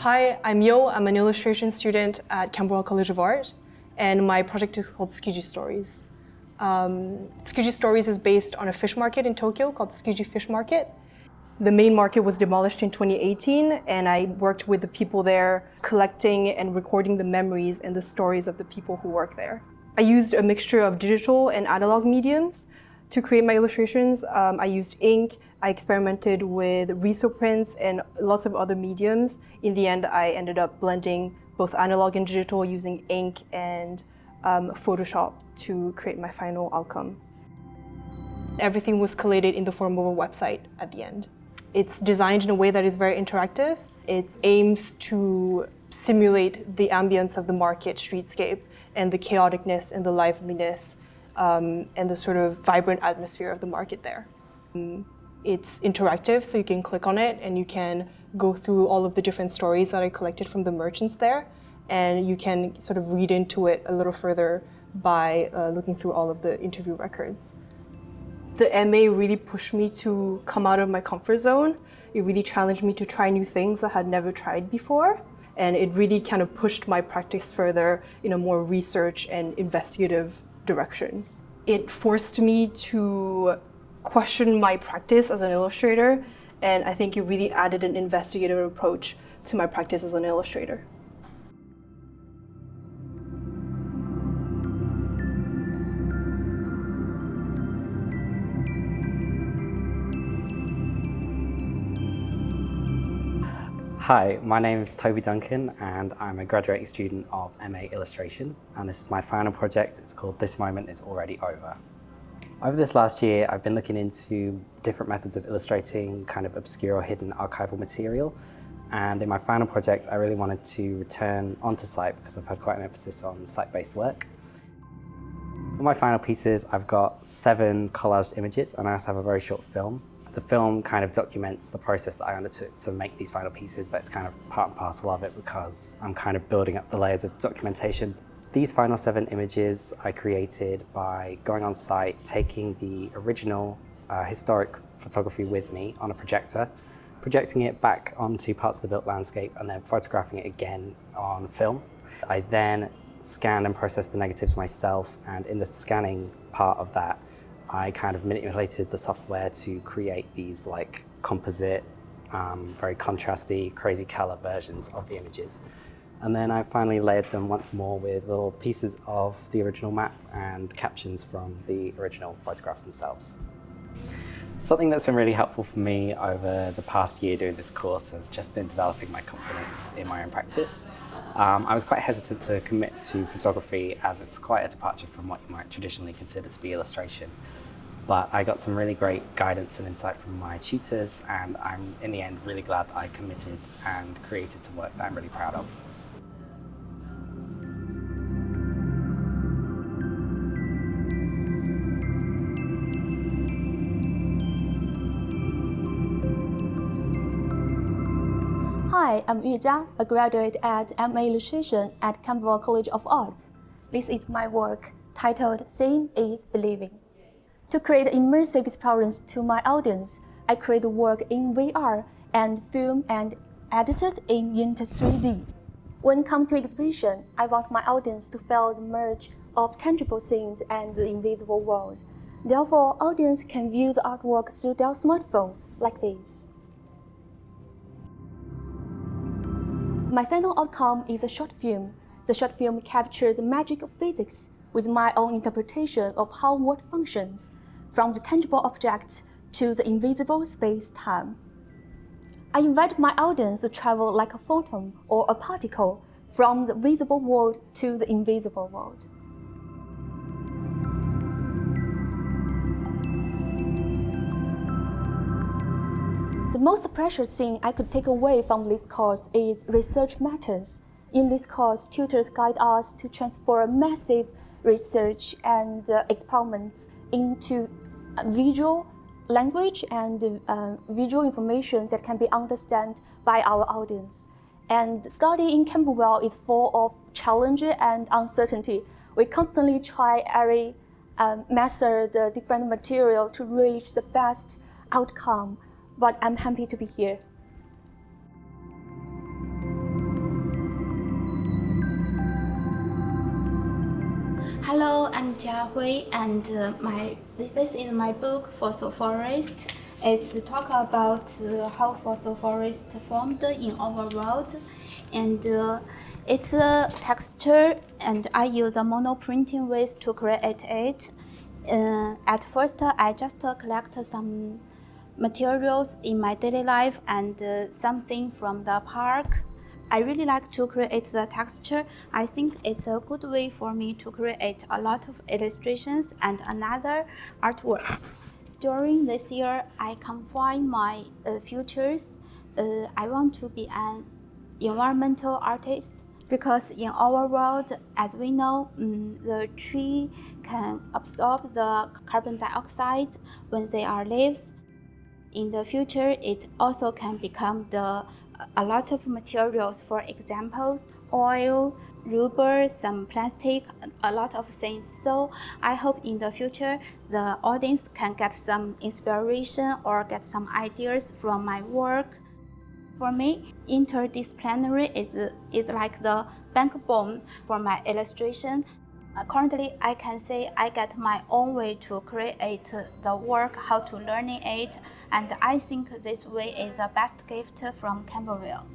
Hi, I'm Yo. I'm an illustration student at Camberwell College of Arts, and my project is called Tsukiji Stories. Tsukiji Stories is based on a fish market in Tokyo called Tsukiji Fish Market. The main market was demolished in 2018, and I worked with the people there, collecting and recording the memories and the stories of the people who work there. I used a mixture of digital and analog mediums to create my illustrations. I used ink, I experimented with risoprints and lots of other mediums. In the end, I ended up blending both analog and digital using ink and Photoshop to create my final outcome. Everything was collated in the form of a website at the end. It's designed in a way that is very interactive. It aims to simulate the ambience of the market streetscape and the chaoticness and the liveliness and the sort of vibrant atmosphere of the market there. It's interactive, so you can click on it and you can go through all of the different stories that I collected from the merchants there, and you can sort of read into it a little further by looking through all of the interview records. The MA really pushed me to come out of my comfort zone. It really challenged me to try new things I had never tried before. And it really kind of pushed my practice further in a more research and investigative direction. It forced me to question my practice as an illustrator, and I think it really added an investigative approach to my practice as an illustrator. Hi, my name is Toby Duncan and I'm a graduating student of MA Illustration, and this is my final project. It's called This Moment Is Already Over. Over this last year, I've been looking into different methods of illustrating kind of obscure or hidden archival material, and in my final project I really wanted to return onto site because I've had quite an emphasis on site-based work. For my final pieces, I've got 7 collaged images and I also have a very short film. The film kind of documents the process that I undertook to make these final pieces, but it's kind of part and parcel of it because I'm kind of building up the layers of documentation. These final 7 images I created by going on site, taking the original historic photography with me on a projector, projecting it back onto parts of the built landscape and then photographing it again on film. I then scanned and processed the negatives myself, and in the scanning part of that, I kind of manipulated the software to create these like composite, very contrasty, crazy color versions of the images. And then I finally layered them once more with little pieces of the original map and captions from the original photographs themselves. Something that's been really helpful for me over the past year doing this course has just been developing my confidence in my own practice. I was quite hesitant to commit to photography as it's quite a departure from what you might traditionally consider to be illustration. But I got some really great guidance and insight from my tutors, and I'm in the end really glad that I committed and created some work that I'm really proud of. Hi, I'm Yujia, a graduate at MA Illustration at Camberwell College of Arts. This is my work titled Seeing is Believing. To create an immersive experience to my audience, I create work in VR and film and edited in Inter 3D. When come to exhibition, I want my audience to feel the merge of tangible things and the invisible world. Therefore, audience can view the artwork through their smartphone like this. My final outcome is a short film. The short film captures the magic of physics with my own interpretation of how world functions, from the tangible object to the invisible space-time. I invite my audience to travel like a photon or a particle from the visible world to the invisible world. The most precious thing I could take away from this course is research matters. In this course, tutors guide us to transform massive research and experiments into visual language and visual information that can be understood by our audience. And study in Camberwell is full of challenge and uncertainty. We constantly try every method, different material to reach the best outcome, but I'm happy to be here. Jiahui, and this is my book Fossil Forest. It's talk about how fossil forest formed in our world, and it's a texture, and I use a monoprinting ways to create it. At first, I just collect some materials in my daily life and something from the park. I really like to create the texture. I think it's a good way for me to create a lot of illustrations and another artworks. During this year, I confine my futures. I want to be an environmental artist because in our world, as we know, the tree can absorb the carbon dioxide when they are leaves. In the future, it also can become a lot of materials, for examples, oil, rubber, some plastic, a lot of things. So I hope in the future, the audience can get some inspiration or get some ideas from my work. For me, interdisciplinary is like the backbone for my illustration. Currently, I can say I get my own way to create the work, how to learning it, and I think this way is the best gift from Camberwell.